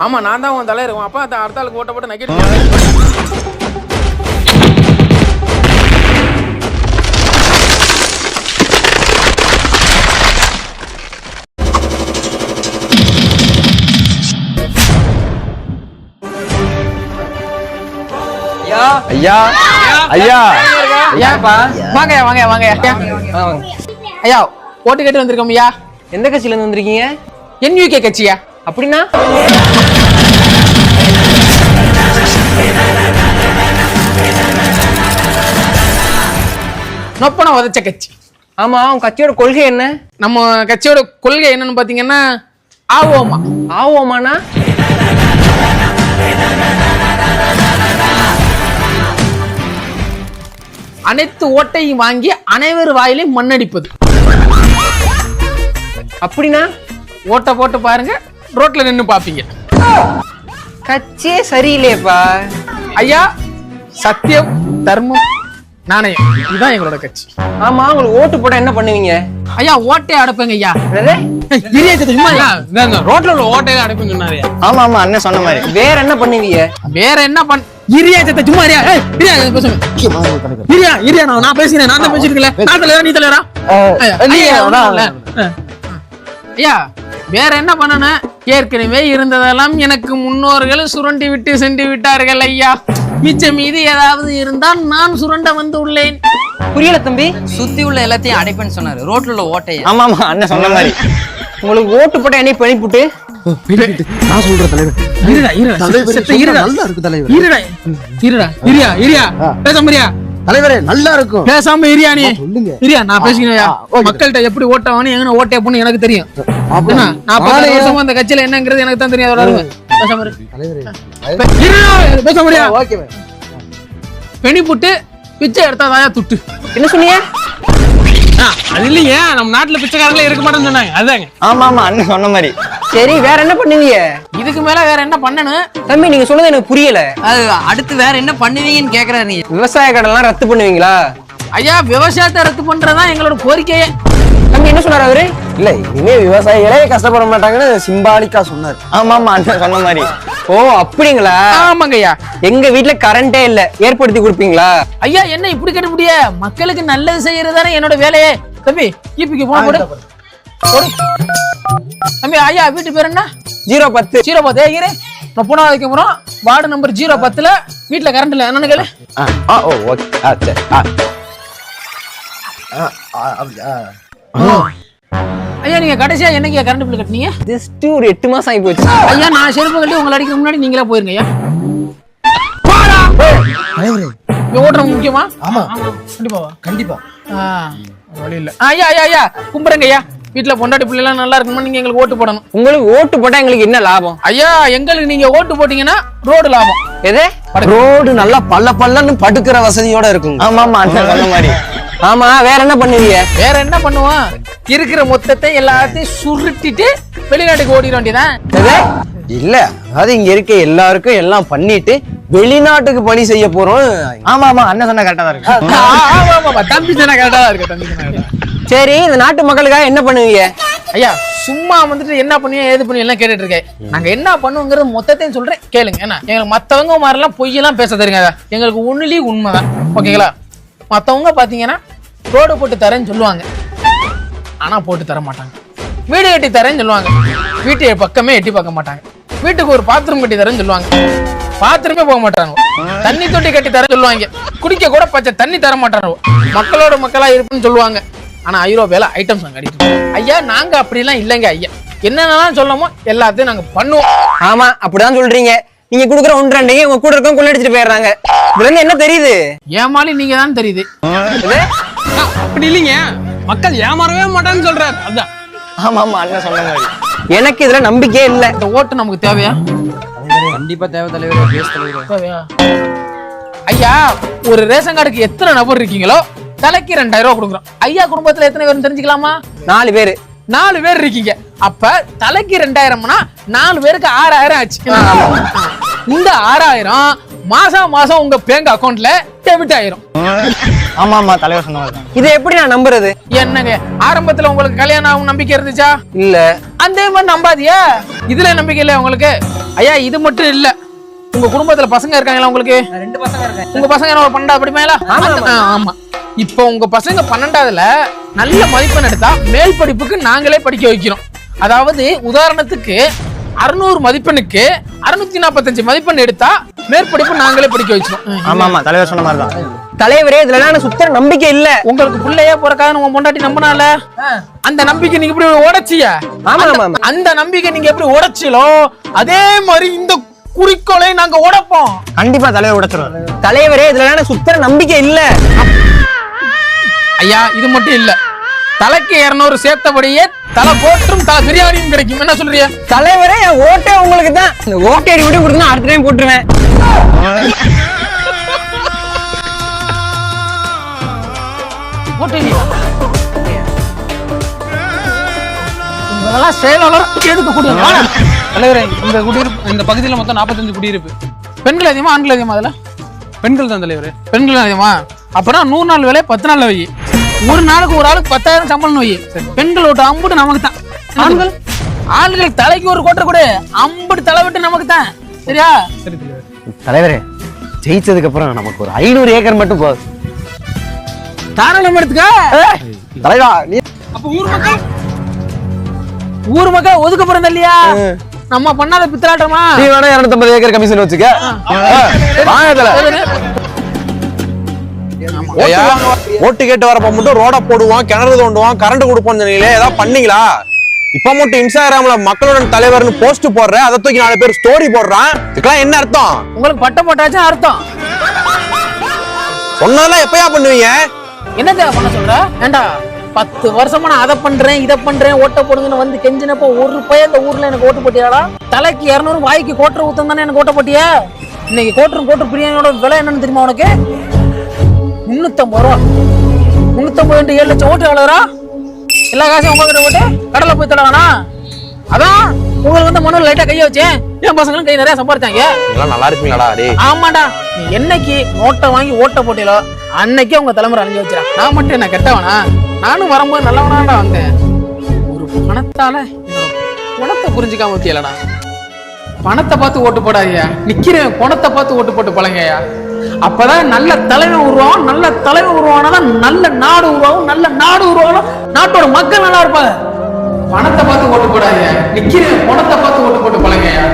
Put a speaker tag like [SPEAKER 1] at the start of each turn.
[SPEAKER 1] ஆமா நான் தான் உன் தலைவர். உன் அப்பா அடுத்த ஆளுக்கு ஓட்ட போட்டு நக்கிட்டு
[SPEAKER 2] ஐயா ஐயா
[SPEAKER 1] வாங்கயா வாங்கயா வாங்கயா ஐயா ஓட்டு கேட்டு வந்திருக்கோம் ஐயா.
[SPEAKER 2] எந்த கட்சியில இருந்து வந்திருக்கீங்க?
[SPEAKER 1] NUK கட்சியா?
[SPEAKER 2] அப்படின்னா
[SPEAKER 1] நொப்பன உதச்ச கட்சி.
[SPEAKER 2] ஆமா, உங்க கட்சியோட கொள்கை என்ன?
[SPEAKER 1] நம்ம கட்சியோட கொள்கை என்னன்னு பாத்தீங்கன்னா ஆவோமா.
[SPEAKER 2] ஆவோமானா
[SPEAKER 1] அனைத்து ஓட்டையும் வாங்கி அனைவர் வாயிலையும் மண்ணடிப்பது.
[SPEAKER 2] அப்படின்னா
[SPEAKER 1] ஓட்டை போட்டு பாருங்க, ரோட்ல நின்னு பாப்பீங்க.
[SPEAKER 2] கட்சியே சரியில்லையப்பா.
[SPEAKER 1] ஐயா சத்தியம் தர்மம் நாணயம் இதுதான் எங்களோட கட்சி.
[SPEAKER 2] ஆமா, உங்களுக்கு ஓட்டு போட்டா என்ன பண்ணுவீங்க?
[SPEAKER 1] ஐயா ஓட்டையை அடைப்பேங்க ஐயா. ரோட்ல உள்ள ஓட்டையை அடைப்பேன்னு சொன்னாரு.
[SPEAKER 2] ஆமா ஆமா, அண்ணன் சொன்ன மாதிரி. வேற என்ன பண்ணுவீங்க?
[SPEAKER 1] வேற என்ன பண்ண இரியாச்சத்தை சும்மா நான் பேசுறேன். நான் தான் பேசிருக்கல. நான் தலைவரா நீ தலைவரா? ஐயா வேற என்ன பண்ணணும்? ஏற்கனவே இருந்ததெல்லாம் எனக்கு முன்னோர்கள் சுரண்டி விட்டு சென்று விட்டார்கள் ஐயா. மிச்சம் மீது ஏதாவது இருந்தால் நான் சுரண்ட வந்து உள்ளேன்.
[SPEAKER 2] புரியல தம்பி.
[SPEAKER 3] சுத்தி உள்ள எல்லாத்தையும் அடைப்பேன்னு சொன்னாரு, ரோட்ல உள்ள ஓட்டைய.
[SPEAKER 2] ஆமா ஆமா, அண்ணன் சொன்ன மாதிரி. உங்களுக்கு ஓட்டு போட்டா என்ன பண்ணிப்புட்டு
[SPEAKER 4] நான் சொல்றேன் தலைவர். தலைவரே நல்லா இருக்கும்.
[SPEAKER 1] பேசாம இரியா நீ. இரியா நான் பேசிக்கிறேன். மக்கள்கிட்ட எப்படி ஓட்டவானு எங்க ஓட்டே போன்னு எனக்கு தெரியும். நான் 40 வருஷமா அந்த கட்சியில என்னங்கிறது எனக்கு தான் தெரியும். அதோட பேச முடியா? பெணி புட்டு பிச்சை எடுத்தாதாயா துட்டு.
[SPEAKER 2] என்ன சொன்னீங்க?
[SPEAKER 1] அது இல்லைங்க, நம்ம நாட்டுல பிச்சைக்காரங்களே இருக்க மாட்டேன்னு சொன்னாங்க. அதாங்க.
[SPEAKER 2] ஆமா ஆமா, அண்ணன் சொன்ன மாதிரி. சரி, வேற என்ன பண்ணுவீங்க?
[SPEAKER 1] இதுக்கு மேல வேற என்ன பண்ணணும்?
[SPEAKER 2] தம்பி நீங்க சொன்னது எனக்கு புரியல.
[SPEAKER 3] அது அடுத்து வேற என்ன பண்ணுவீங்கன்னு கேக்குறாரு. நீ
[SPEAKER 2] விவசாய கடன்லாம் ரத்து பண்ணுவீங்களா?
[SPEAKER 1] ஐயா விவசாயத்தை ரத்து பண்றதா எங்களோட கோரிக்கையே.
[SPEAKER 2] தம்பி என்ன சொன்னாரு அவரு?
[SPEAKER 4] இல்ல, இனிமே விவசாயிகளே கஷ்டப்பட மாட்டாங்கன்னு சிம்பாலிக்கா சொன்னார்.
[SPEAKER 2] ஆமா ஆமா, அண்ணன் சொன்ன மாதிரி. ஓ அப்படிங்களா?
[SPEAKER 1] ஆமாங்க ஐயா.
[SPEAKER 2] எங்க வீட்டுல கரண்டே இல்ல, ஏற்படுத்தி கொடுப்பீங்களா?
[SPEAKER 1] ஐயா என்ன இப்படி கேட்ட முடிய? மக்களுக்கு நல்லது செய்யறதானே என்னோட வேலையே. தம்பி ஈபிக்கு போன போடு. தம்பி ஐயா வீட்டு பேர் என்ன?
[SPEAKER 2] 010.
[SPEAKER 1] 010 ஏகிறே. நான் போனா வைக்க போறோம். வார்டு நம்பர் 010ல வீட்டுல கரண்ட் இல்ல. என்னன்னு கேளு.
[SPEAKER 2] ஓ ஓகே. சரி.
[SPEAKER 1] ஐயா நீங்க கடைசியா என்னைக்கு கரண்ட் பில் கட்டினீங்க?
[SPEAKER 2] ஜஸ்ட் ஒரு 8 மாசம் ஆகி போச்சு.
[SPEAKER 1] ஐயா நான் செருப்பு கட்டி உங்களை அடிக்கிற முன்னாடி நீங்களே போயிருங்க ஐயா. ஓட்டுறது முக்கியமா?
[SPEAKER 4] ஆமா
[SPEAKER 1] கண்டிப்பாவா?
[SPEAKER 4] கண்டிப்பா.
[SPEAKER 1] வழி இல்ல. ஐயா ஐயா ஐயா கும்பிடுங்க ஐயா. வீட்டுல பொண்டாட்டி பிள்ளை எல்லாம் நல்லா இருக்கணும்னு நீங்க எங்களுக்கு ஓட்டு போடணும்.
[SPEAKER 2] உங்களுக்கு ஓட்டு போட்டா எங்களுக்கு என்ன லாபம்?
[SPEAKER 1] ஐயா எங்களுக்கு நீங்க ஓட்டு போட்டீங்கன்னா ரோடு லாபம்.
[SPEAKER 2] எது?
[SPEAKER 4] ரோடு நல்லா பல்லன்னு படுக்கிற வசதியோட இருக்கும்.
[SPEAKER 2] ஆமா ஆமா, அண்ணன் சொன்ன மாதிரி. ஆமா, வேற என்ன பண்ணுவீங்க?
[SPEAKER 1] வேற என்ன பண்ணுவோம்? இருக்கிற மொத்தத்தை எல்லாத்தையும் சுருட்டிட்டு வெளிநாட்டுக்கு ஓடிட வேண்டியதான்.
[SPEAKER 4] இல்ல, அதாவது இங்க இருக்க எல்லாருக்கும் எல்லாம் பண்ணிட்டு வெளிநாட்டுக்கு பணி செய்ய போறோம்.
[SPEAKER 2] ஆமா ஆமா, அண்ணன் சொன்ன கரெக்டா தான் இருக்கு.
[SPEAKER 1] தம்பி சொன்னா கரெக்டா தான் இருக்கு. தம்பி சொன்னா.
[SPEAKER 2] சரி, இந்த நாட்டு மக்களுக்காக என்ன பண்ணுவீங்க?
[SPEAKER 1] ஐயா சும்மா வந்துட்டு என்ன பண்ணுவீங்க ஏது பண்ணுவீங்க எல்லாம் கேட்டுட்டு இருக்கேன். நாங்க என்ன பண்ணுவோங்கிறது மொத்தத்தையும் சொல்றேன் கேளுங்க. ஏன்னா எங்களுக்கு மத்தவங்க மாதிரிலாம் பொய்யெல்லாம் பேச தெரியுங்க. எங்களுக்கு ஒண்ணுலயே உண்மைதான். ஓகேங்களா? மத்தவங்க பாத்தீங்கன்னா ரோடு போட்டு தரேன்னு சொல்லுவாங்க, ஆனா போட்டு தர மாட்டாங்க. வீடு கட்டி தரேன்னு சொல்லுவாங்க, வீட்டு பக்கமே எட்டி பார்க்க மாட்டாங்க. வீட்டுக்கு ஒரு பாத்ரூம் கட்டி தரேன்னு சொல்லுவாங்க, பாத்ரூமே போக மாட்டாங்க. தண்ணி தொட்டி கட்டி தரேன்னு சொல்லுவாங்க, குடிக்க கூட பச்சை தண்ணி தர மாட்டாங்க. மக்களோட மக்களா இருப்புன்னு சொல்லுவாங்க, ஆனா ஐரோப்பியால ஐட்டம்ஸ் நாங்க அடிக்கிறோம். ஐயா நாங்க அப்படிலாம் இல்லைங்க ஐயா. என்னென்னலாம் சொல்லமோ எல்லாத்தையும் நாங்க பண்ணுவோம்.
[SPEAKER 2] ஆமா, அப்படிதான் சொல்றீங்க. நீங்க குடுக்குற 1-2 உங்க கூட இருக்க கொள்ளடிச்சிட்டு போயிடுறாங்க. இதுல இருந்து என்ன தெரியுது?
[SPEAKER 1] ஏமாளி நீங்க தான் தெரியுது. அப்படி இல்லைங்க, மக்கள் ஏமாறவே மாட்டான்னு சொல்றாரு. அதான்.
[SPEAKER 2] ஆமா ஆமா, அண்ணன் சொன்ன மாதிரி. எனக்கு இதுல நம்பிக்கையே இல்ல.
[SPEAKER 1] இந்த ஓட்டு நமக்கு தேவையா?
[SPEAKER 3] கண்டிப்பா தேவை தலைவரே.
[SPEAKER 1] தேவையா? ஐயா ஒரு ரேஷன் கார்டுக்கு எத்தனை நபர் இருக்கீங்களோ தலைக்கு 2000 ரூபாய் கொடுக்குறோம். ஐயா குடும்பத்துல எத்தனை பேர் தெரிஞ்சுக்கலாமா?
[SPEAKER 2] 4 பேரு.
[SPEAKER 1] 4 பேர் இருக்கீங்க. அப்ப தலைக்கு 2000னா 4 பேருக்கு 6000 ஆச்சு. இந்த 6000 மாசம் மாசம் உங்க பேங்க் அக்கவுண்ட்ல டெபிட் ஆயிரும்.
[SPEAKER 2] ஆமா ஆமா, தலைவர் சொன்ன. இதை எப்படி நான் நம்புறது?
[SPEAKER 1] என்னங்க ஆரம்பத்துல உங்களுக்கு கல்யாணம் ஆகும் நம்பிக்கை இருந்துச்சா?
[SPEAKER 2] இல்ல.
[SPEAKER 1] அந்த மாதிரி நம்பாதியா? இதுல நம்பிக்கை இல்ல உங்களுக்கு? ஐயா இது மட்டும் இல்ல, உங்க குடும்பத்துல பசங்க இருக்காங்களா உங்களுக்கு?
[SPEAKER 2] 2 பசங்க இருக்காங்க.
[SPEAKER 1] உங்க பசங்க என்ன 12வது படிப்பாங்களா? ஆமா. இப்போ உங்க பசங்க 12வதுல நல்ல மதிப்பெண் எடுத்தா மேல் படிப்புக்கு நாங்களே படிக்க வைக்கிறோம். அதாவது உதாரணத்துக்கு 600 மதிப்பெண்ணுக்கு 645 மதிப்பெண் எடுத்தா மேற்படிப்பு நாங்களே படிக்க வச்சிரும்.
[SPEAKER 2] ஆமா தலைவர் சொன்ன மாதிரி தான். தலைவரே இதுல எனக்கு சுத்தர நம்பிக்கை இல்ல.
[SPEAKER 1] உங்களுக்கு பிள்ளையே பிறக்காதுன்னு உங்க பொண்டாட்டி நம்பினால அந்த நம்பிக்கை நீங்க எப்படி உடைச்சிய? அந்த நம்பிக்கை நீங்க எப்படி உடைச்சீங்களோ அதே மாதிரி இந்த குறிக்கோளை நாங்க உடைப்போம்.
[SPEAKER 2] கண்டிப்பா தலைவர் உடைச்சிரும். தலைவரே இதுல எனக்கு சுத்தர நம்பிக்கை இல்ல.
[SPEAKER 1] ஐயா இது மட்டும் இல்ல, தலைக்கு 200 சேர்த்தபடியே தலை போற்றும் தலை பிரியாணியும் கிடைக்கும். என்ன சொல்றீங்க?
[SPEAKER 2] தலைவரே என் ஓட்டே உங்களுக்கு தான். இந்த ஓட்டை விட்டு கொடுத்தா அடுத்த டைம் போட்டுருவேன்.
[SPEAKER 1] உங்களெல்லாம் செயலாளர் எதுக்கு கூடுதல்?
[SPEAKER 5] தலைவரே இந்த குடியிருப்பு, இந்த பகுதியில் மொத்தம் 45 குடியிருப்பு.
[SPEAKER 1] பெண்கள் அதிகமா ஆண்கள் அதிகமா? அதுல
[SPEAKER 5] பெண்கள் தான் தலைவரே.
[SPEAKER 1] பெண்கள் அதிகமா? அப்பனா 100 நாள் வேலை 10 நாள் வை. ஒரு நாளுக்கு ஒரு ஆளுக்கு 10,000 சம்பளம் வை. பெண்கள் ஓட்டு அம்புட்டு நமக்கு தான். ஆண்கள் ஆண்கள் தலைக்கு ஒரு கோட்டை கூட அம்புட்டு தலை விட்டு நமக்கு தான். சரியா?
[SPEAKER 5] சரி தலைவரே.
[SPEAKER 4] தலைவரே ஜெயிச்சதுக்கு அப்புறம் நமக்கு ஒரு 500 ஏக்கர் மட்டும் போதும்.
[SPEAKER 1] தாராளம் எடுத்துக்க.
[SPEAKER 4] தலைவா நீ
[SPEAKER 1] அப்ப ஊர் மக்கள் ஒதுக்க போறது இல்லையா? நம்ம பண்ணாத பித்தலாட்டமா?
[SPEAKER 4] நீ வேணா 250 ஏக்கர் கமிஷன் வச்சுக்க.
[SPEAKER 6] ஓட்டு கேட்டு வரப்ப மட்டும் ரோட போடுவான், கிணறு தோண்டுவான், கரண்ட் கொடுப்போம் சொன்னீங்களே, ஏதாவது பண்ணீங்களா? இப்ப மட்டும் இன்ஸ்டாகிராம்ல மக்களுடன் தலைவர்னு போஸ்ட் போடுற, அதை தூக்கி 4 பேர் ஸ்டோரி போடுறான். இதுக்கெல்லாம் என்ன அர்த்தம்?
[SPEAKER 1] உங்களுக்கு பட்டம் போட்டாச்சும் அர்த்தம்.
[SPEAKER 6] சொன்னதெல்லாம் எப்பயா பண்ணுவீங்க?
[SPEAKER 1] என்ன தேவை பண்ண சொல்ற? ஏண்டா 10 வருஷமா நான் அதை பண்றேன் இதை பண்றேன் ஓட்ட போடுங்கன்னு வந்து கெஞ்சினப்போ ஒரு பையன் இந்த ஊர்ல எனக்கு ஓட்டு போட்டியாடா? தலைக்கு 200 வாய்க்கு கோட்டர் ஊத்தம் தானே எனக்கு ஓட்ட போட்டியா? இன்னைக்கு கோட்டர் பிரியாணியோட விலை என்னன்னு தெரியுமா உனக்கு? 350 ரூபா. 350 7 லட்சம் ஓட்டு எவ்வளவுரா? எல்லா காசையும் உங்ககிட்ட போட்டு கடலை போய் தடவானா? அதான் உங்களுக்கு வந்து மனு லைட்டா கைய வச்சேன். என் பசங்களும் கை நிறைய சம்பாதிச்சாங்க.
[SPEAKER 6] இதெல்லாம் நல்லா இருப்பீங்களாடா?
[SPEAKER 1] ஆமாடா, நீ என்னைக்கு நோட்டை வாங்கி ஓட்ட போட்டியலோ அன்னைக்கே உங்க தலைமுறை அழிஞ்சு வச்சிடா. நான் மட்டும் என்ன கெட்டவனா? நானும் வரும்போது நல்லவனாடா வந்தேன். ஒரு பணத்தால பணத்தை புரிஞ்சுக்காம வச்சியலடா. பணத்தை பார்த்து ஓட்டு போடாதீங்க, நிக்கிறேன் பணத்தை பார்த்து ஓட்டு போட்டு பழங்கய்யா. அப்பதான் நல்ல தலைமை உருவாகும். நல்ல தலைமை உருவானாதான் நல்ல நாடு உருவாகும். நல்ல நாடு உருவாகும், நாட்டோட மக்கள் நல்லா இருப்பாங்க. பணத்தை பார்த்து ஓட்டு போடாதீங்க, நிக்கிறேன் பணத்தை பார்த்து ஓட்டு போட்டு பழங்கய்யா.